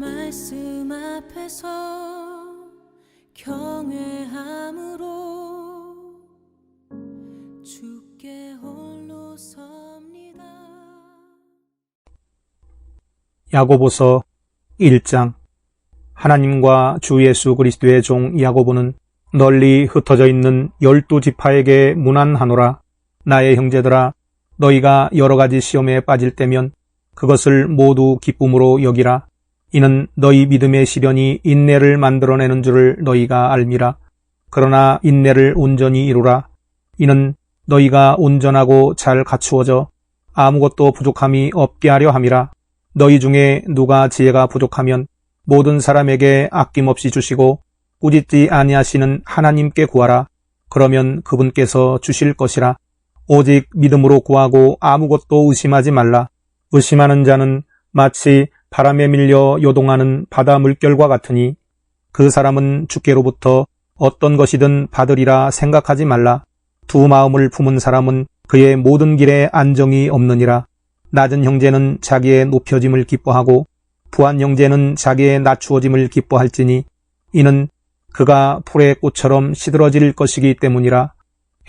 말씀 앞에서 경외함으로 주께 홀로 섭니다. 야고보서 1장. 하나님과 주 예수 그리스도의 종 야고보는 널리 흩어져 있는 12지파에게 문안하노라. 나의 형제들아, 너희가 여러 가지 시험에 빠질 때면 그것을 모두 기쁨으로 여기라. 이는 너희 믿음의 시련이 인내를 만들어내는 줄을 너희가 알미라. 그러나 인내를 온전히 이루라. 이는 너희가 온전하고 잘 갖추어져 아무것도 부족함이 없게 하려 함이라. 너희 중에 누가 지혜가 부족하면 모든 사람에게 아낌없이 주시고 꾸짖지 아니하시는 하나님께 구하라. 그러면 그분께서 주실 것이라. 오직 믿음으로 구하고 아무것도 의심하지 말라. 의심하는 자는 마치 바람에 밀려 요동하는 바다 물결과 같으니 그 사람은 주께로부터 어떤 것이든 받으리라 생각하지 말라. 두 마음을 품은 사람은 그의 모든 길에 안정이 없느니라. 낮은 형제는 자기의 높여짐을 기뻐하고 부한 형제는 자기의 낮추어짐을 기뻐할지니 이는 그가 풀의 꽃처럼 시들어질 것이기 때문이라.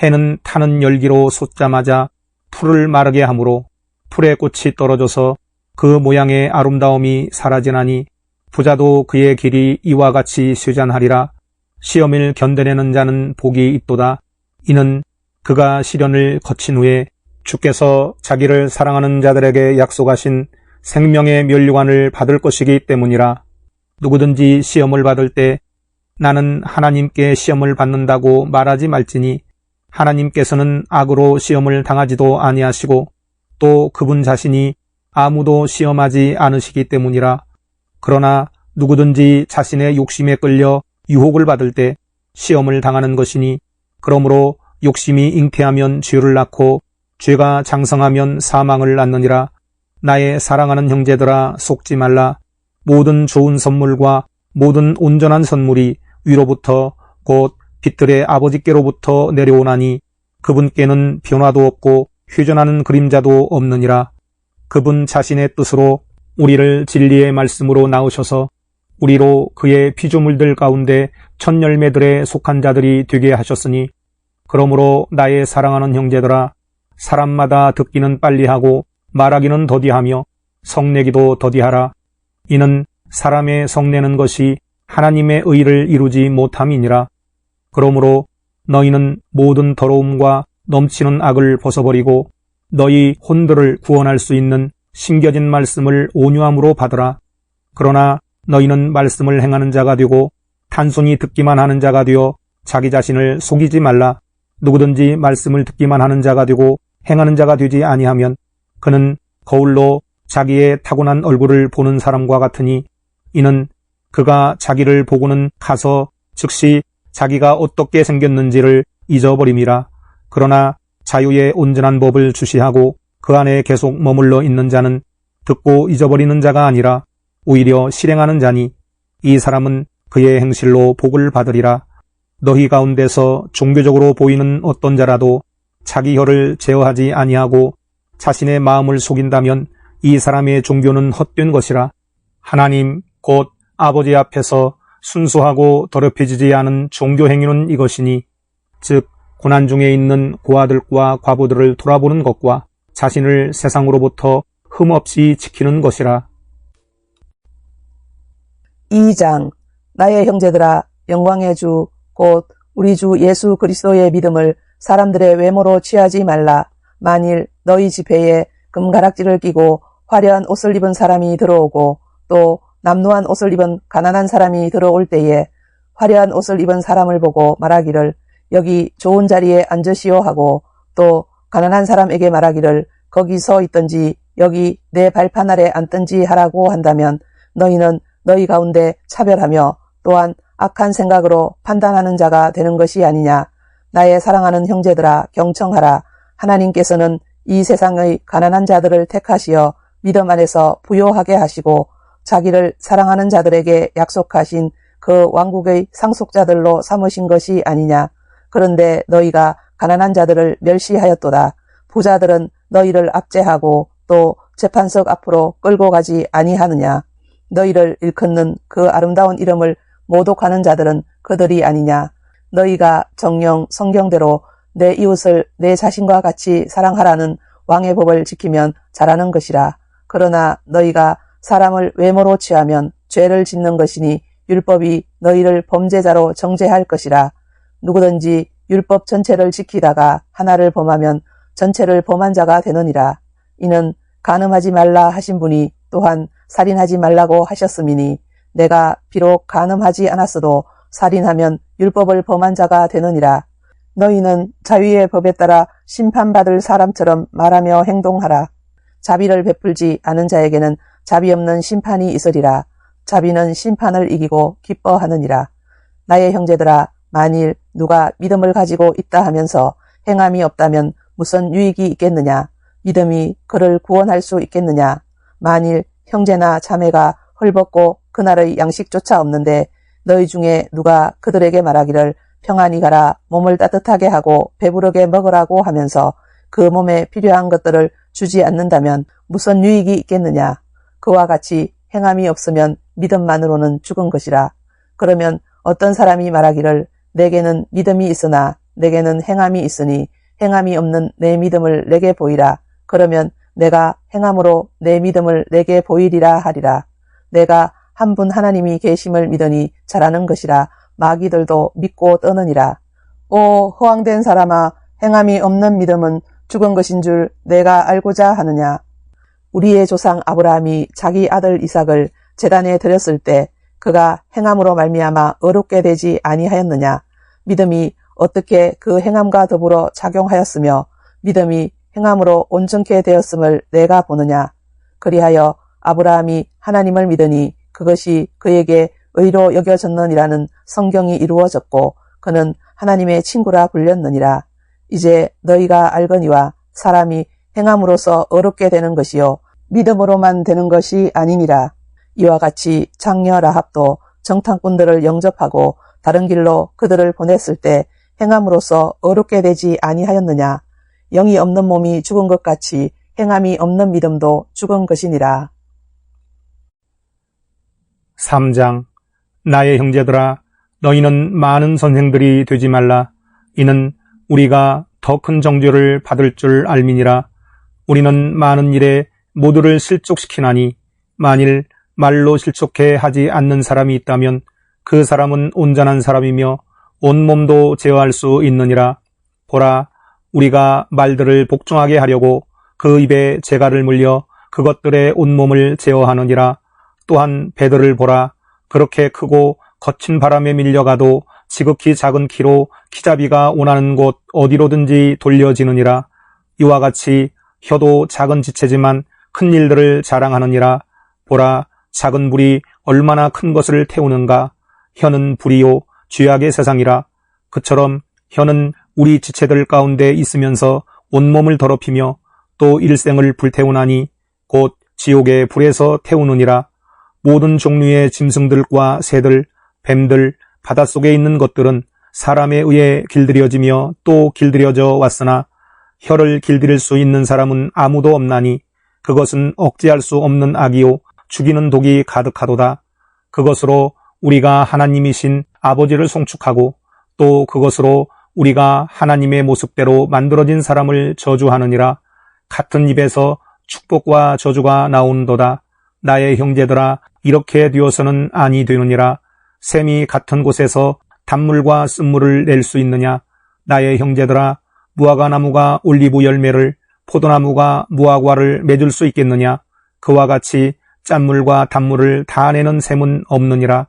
해는 타는 열기로 솟자마자 풀을 마르게 하므로 풀의 꽃이 떨어져서 그 모양의 아름다움이 사라지나니 부자도 그의 길이 이와 같이 쇠잔하리라. 시험을 견뎌내는 자는 복이 있도다. 이는 그가 시련을 거친 후에 주께서 자기를 사랑하는 자들에게 약속하신 생명의 면류관을 받을 것이기 때문이라. 누구든지 시험을 받을 때 나는 하나님께 시험을 받는다고 말하지 말지니 하나님께서는 악으로 시험을 당하지도 아니하시고 또 그분 자신이 아무도 시험하지 않으시기 때문이라. 그러나 누구든지 자신의 욕심에 끌려 유혹을 받을 때 시험을 당하는 것이니 그러므로 욕심이 잉태하면 죄를 낳고 죄가 장성하면 사망을 낳느니라. 나의 사랑하는 형제들아, 속지 말라. 모든 좋은 선물과 모든 온전한 선물이 위로부터 곧 빛들의 아버지께로부터 내려오나니 그분께는 변화도 없고 회전하는 그림자도 없느니라. 그분 자신의 뜻으로 우리를 진리의 말씀으로 낳으셔서 우리로 그의 피조물들 가운데 첫 열매들에 속한 자들이 되게 하셨으니 그러므로 나의 사랑하는 형제들아, 사람마다 듣기는 빨리 하고 말하기는 더디하며 성내기도 더디하라. 이는 사람의 성내는 것이 하나님의 의를 이루지 못함이니라. 그러므로 너희는 모든 더러움과 넘치는 악을 벗어버리고 너희 혼들을 구원할 수 있는 심겨진 말씀을 온유함으로 받으라. 그러나 너희는 말씀을 행하는 자가 되고 단순히 듣기만 하는 자가 되어 자기 자신을 속이지 말라. 누구든지 말씀을 듣기만 하는 자가 되고 행하는 자가 되지 아니하면 그는 거울로 자기의 타고난 얼굴을 보는 사람과 같으니 이는 그가 자기를 보고는 가서 즉시 자기가 어떻게 생겼는지를 잊어버림이라. 그러나 자유의 온전한 법을 주시하고 그 안에 계속 머물러 있는 자는 듣고 잊어버리는 자가 아니라 오히려 실행하는 자니 이 사람은 그의 행실로 복을 받으리라. 너희 가운데서 종교적으로 보이는 어떤 자라도 자기 혀를 제어하지 아니하고 자신의 마음을 속인다면 이 사람의 종교는 헛된 것이라. 하나님 곧 아버지 앞에서 순수하고 더럽혀지지 않은 종교 행위는 이것이니 즉 고난 중에 있는 고아들과 과부들을 돌아보는 것과 자신을 세상으로부터 흠없이 지키는 것이라. 2장. 나의 형제들아, 영광의 주 곧 우리 주 예수 그리스도의 믿음을 사람들의 외모로 취하지 말라. 만일 너희 집회에 금가락지를 끼고 화려한 옷을 입은 사람이 들어오고 또 남루한 옷을 입은 가난한 사람이 들어올 때에 화려한 옷을 입은 사람을 보고 말하기를 여기 좋은 자리에 앉으시오 하고 또 가난한 사람에게 말하기를 거기 서 있든지 여기 내 발판 아래 앉든지 하라고 한다면 너희는 너희 가운데 차별하며 또한 악한 생각으로 판단하는 자가 되는 것이 아니냐. 나의 사랑하는 형제들아, 경청하라. 하나님께서는 이 세상의 가난한 자들을 택하시어 믿음 안에서 부요하게 하시고 자기를 사랑하는 자들에게 약속하신 그 왕국의 상속자들로 삼으신 것이 아니냐. 그런데 너희가 가난한 자들을 멸시하였도다. 부자들은 너희를 압제하고 또 재판석 앞으로 끌고 가지 아니하느냐. 너희를 일컫는 그 아름다운 이름을 모독하는 자들은 그들이 아니냐. 너희가 정령 성경대로 내 이웃을 내 자신과 같이 사랑하라는 왕의 법을 지키면 잘하는 것이라. 그러나 너희가 사람을 외모로 취하면 죄를 짓는 것이니 율법이 너희를 범죄자로 정죄할 것이라. 누구든지 율법 전체를 지키다가 하나를 범하면 전체를 범한 자가 되느니라. 이는 간음하지 말라 하신 분이 또한 살인하지 말라고 하셨음이니 내가 비록 간음하지 않았어도 살인하면 율법을 범한 자가 되느니라. 너희는 자유의 법에 따라 심판받을 사람처럼 말하며 행동하라. 자비를 베풀지 않은 자에게는 자비 없는 심판이 있으리라. 자비는 심판을 이기고 기뻐하느니라. 나의 형제들아, 만일 누가 믿음을 가지고 있다 하면서 행함이 없다면 무슨 유익이 있겠느냐? 믿음이 그를 구원할 수 있겠느냐? 만일 형제나 자매가 헐벗고 그날의 양식조차 없는데 너희 중에 누가 그들에게 말하기를 평안히 가라, 몸을 따뜻하게 하고 배부르게 먹으라고 하면서 그 몸에 필요한 것들을 주지 않는다면 무슨 유익이 있겠느냐? 그와 같이 행함이 없으면 믿음만으로는 죽은 것이라. 그러면 어떤 사람이 말하기를 내게는 믿음이 있으나 내게는 행함이 있으니 행함이 없는 내 믿음을 내게 보이라. 그러면 내가 행함으로 내 믿음을 내게 보이리라 하리라. 내가 한 분 하나님이 계심을 믿으니 잘하는 것이라. 마귀들도 믿고 떠느니라. 오 허황된 사람아, 행함이 없는 믿음은 죽은 것인 줄 내가 알고자 하느냐. 우리의 조상 아브라함이 자기 아들 이삭을 제단에 드렸을 때 그가 행함으로 말미암아 어렵게 되지 아니하였느냐. 믿음이 어떻게 그 행함과 더불어 작용하였으며 믿음이 행함으로 온전케 되었음을 내가 보느냐. 그리하여 아브라함이 하나님을 믿으니 그것이 그에게 의로 여겨졌느니라는 성경이 이루어졌고 그는 하나님의 친구라 불렸느니라. 이제 너희가 알거니와 사람이 행함으로써 어렵게 되는 것이요 믿음으로만 되는 것이 아니니라. 이와 같이 장녀 라합도 정탐꾼들을 영접하고 다른 길로 그들을 보냈을 때 행함으로써 어렵게 되지 아니하였느냐. 영이 없는 몸이 죽은 것 같이 행함이 없는 믿음도 죽은 것이니라. 3장. 나의 형제들아, 너희는 많은 선생들이 되지 말라. 이는 우리가 더 큰 정죄를 받을 줄 알미니라. 우리는 많은 일에 모두를 실족시키나니 만일 말로 실족해 하지 않는 사람이 있다면 그 사람은 온전한 사람이며 온몸도 제어할 수 있느니라. 보라, 우리가 말들을 복종하게 하려고 그 입에 재갈을 물려 그것들의 온몸을 제어하느니라. 또한 배들을 보라, 그렇게 크고 거친 바람에 밀려가도 지극히 작은 키로 키잡이가 원하는 곳 어디로든지 돌려지느니라. 이와 같이 혀도 작은 지체지만 큰 일들을 자랑하느니라. 보라, 작은 불이 얼마나 큰 것을 태우는가. 혀는 불이요 죄악의 세상이라. 그처럼 혀는 우리 지체들 가운데 있으면서 온몸을 더럽히며 또 일생을 불태우나니 곧 지옥의 불에서 태우느니라. 모든 종류의 짐승들과 새들, 뱀들, 바닷속에 있는 것들은 사람에 의해 길들여지며 또 길들여져 왔으나 혀를 길들일 수 있는 사람은 아무도 없나니 그것은 억제할 수 없는 악이요 죽이는 독이 가득하도다. 그것으로 우리가 하나님이신 아버지를 송축하고 또 그것으로 우리가 하나님의 모습대로 만들어진 사람을 저주하느니라. 같은 입에서 축복과 저주가 나오는도다. 나의 형제들아, 이렇게 되어서는 아니 되느니라. 샘이 같은 곳에서 단물과 쓴물을 낼 수 있느냐. 나의 형제들아, 무화과나무가 올리브 열매를, 포도나무가 무화과를 맺을 수 있겠느냐. 그와 같이 짠물과 단물을 다 내는 샘은 없느니라.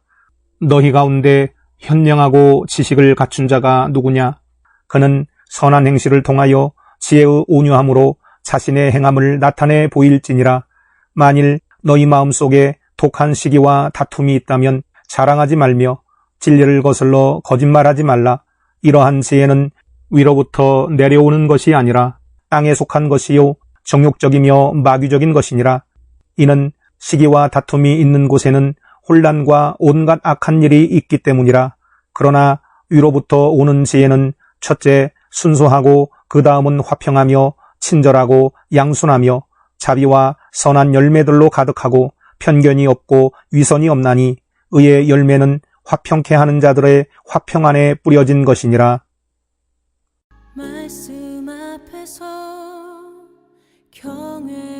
너희 가운데 현명하고 지식을 갖춘 자가 누구냐. 그는 선한 행실을 통하여 지혜의 온유함으로 자신의 행함을 나타내 보일지니라. 만일 너희 마음속에 독한 시기와 다툼이 있다면 자랑하지 말며 진리를 거슬러 거짓말하지 말라. 이러한 지혜는 위로부터 내려오는 것이 아니라 땅에 속한 것이요 정욕적이며 마귀적인 것이니라. 이는 시기와 다툼이 있는 곳에는 혼란과 온갖 악한 일이 있기 때문이라. 그러나 위로부터 오는 지혜는 첫째 순수하고 그 다음은 화평하며 친절하고 양순하며 자비와 선한 열매들로 가득하고 편견이 없고 위선이 없나니 의의 열매는 화평케 하는 자들의 화평 안에 뿌려진 것이니라. 말씀 앞에서 경외